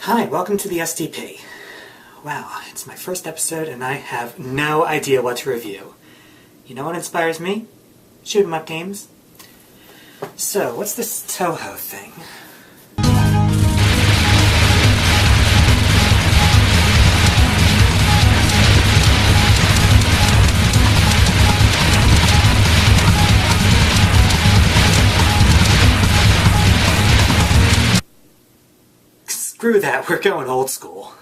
Hi, welcome to the SDP. Wow, it's my first episode and I have no idea what to review. You know what inspires me? Shoot 'em up games. So, what's this Toho thing? Screw that, we're going old school.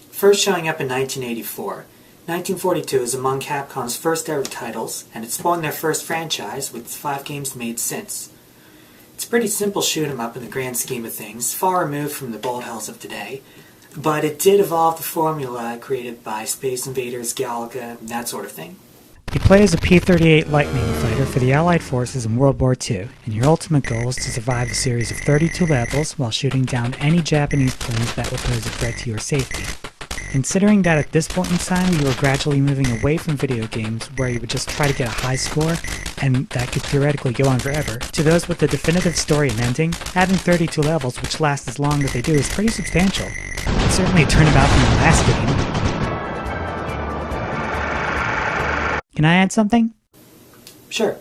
First showing up in 1984, 1942 is among Capcom's first ever titles, and it spawned their first franchise with 5 games made since. It's a pretty simple shoot 'em up in the grand scheme of things, far removed from the bold hells of today, but it did evolve the formula created by Space Invaders, Galaga, and that sort of thing. You play as a P-38 Lightning fighter for the Allied forces in World War II, and your ultimate goal is to survive a series of 32 levels while shooting down any Japanese planes that would pose a threat to your safety. Considering that at this point in time you were gradually moving away from video games where you would just try to get a high score, and that could theoretically go on forever, to those with the definitive story and ending, having 32 levels which last as long as they do is pretty substantial. It's certainly a turnabout from the last game. Can I add something? Sure.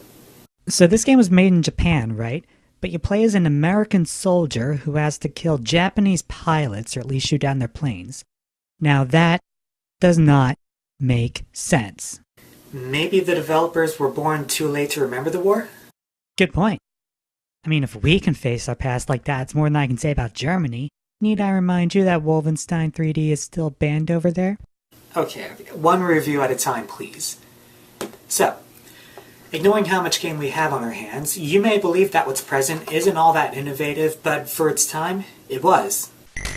So this game was made in Japan, right? But you play as an American soldier who has to kill Japanese pilots or at least shoot down their planes. Now that does not make sense. Maybe the developers were born too late to remember the war? Good point. I mean, if we can face our past like that, it's more than I can say about Germany. Need I remind you that Wolfenstein 3D is still banned over there? Okay, one review at a time, please. So, ignoring how much game we have on our hands, you may believe that what's present isn't all that innovative, but for its time, it was.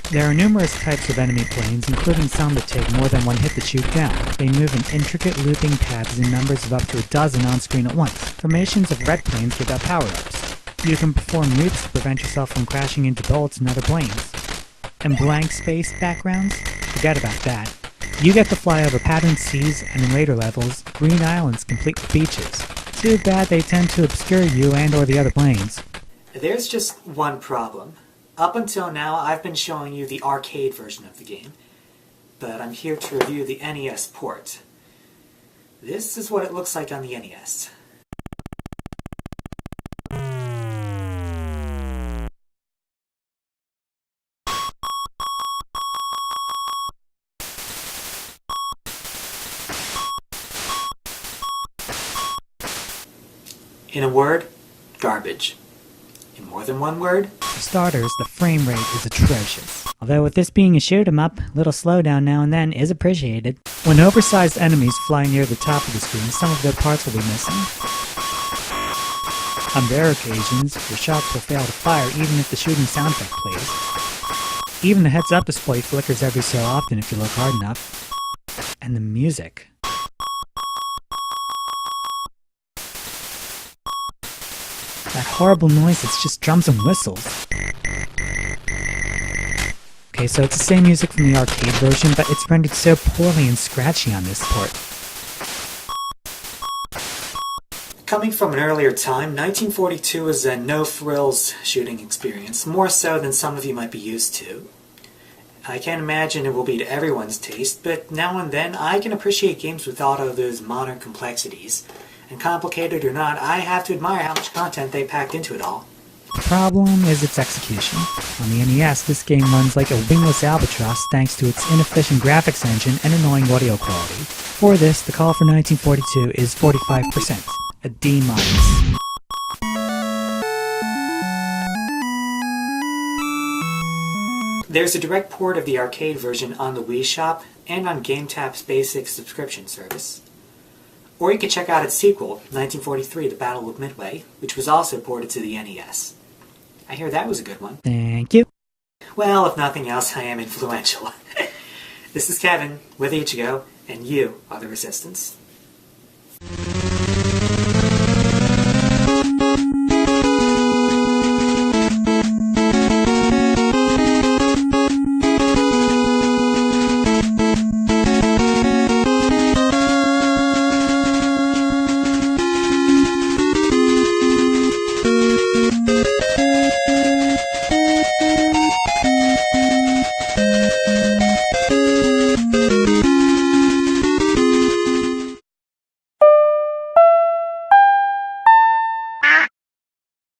There are numerous types of enemy planes, including some that take more than one hit to shoot down. They move in intricate looping paths in numbers of up to a dozen on screen at once, formations of red planes without power-ups. You can perform nukes to prevent yourself from crashing into bullets and other planes. And blank space backgrounds? Forget about that. You get to fly over patterned seas, and in later levels, green islands complete with beaches. Too bad they tend to obscure you and or the other planes. There's just one problem. Up until now, I've been showing you the arcade version of the game, but I'm here to review the NES port. This is what it looks like on the NES. In a word, garbage. In more than one word? For starters, the frame rate is atrocious. Although with this being a shoot 'em up, a little slowdown now and then is appreciated. When oversized enemies fly near the top of the screen, some of their parts will be missing. On rare occasions, your shots will fail to fire even if the shooting sound effect plays. Even the heads-up display flickers every so often if you look hard enough. And the music. That horrible noise, it's just drums and whistles. Okay, so it's the same music from the arcade version, but it's rendered so poorly and scratchy on this port. Coming from an earlier time, 1942 was a no-frills shooting experience, more so than some of you might be used to. I can't imagine it will be to everyone's taste, but now and then I can appreciate games without all those modern complexities. And complicated or not, I have to admire how much content they packed into it all. The problem is its execution. On the NES, this game runs like a wingless albatross thanks to its inefficient graphics engine and annoying audio quality. For this, the call for 1942 is 45%, a D-. There's a direct port of the arcade version on the Wii Shop and on GameTap's basic subscription service. Or you could check out its sequel, 1943, The Battle of Midway, which was also ported to the NES. I hear that was a good one. Thank you. Well, if nothing else, I am influential. This is Kevin, with Ichigo, and you are the Resistance.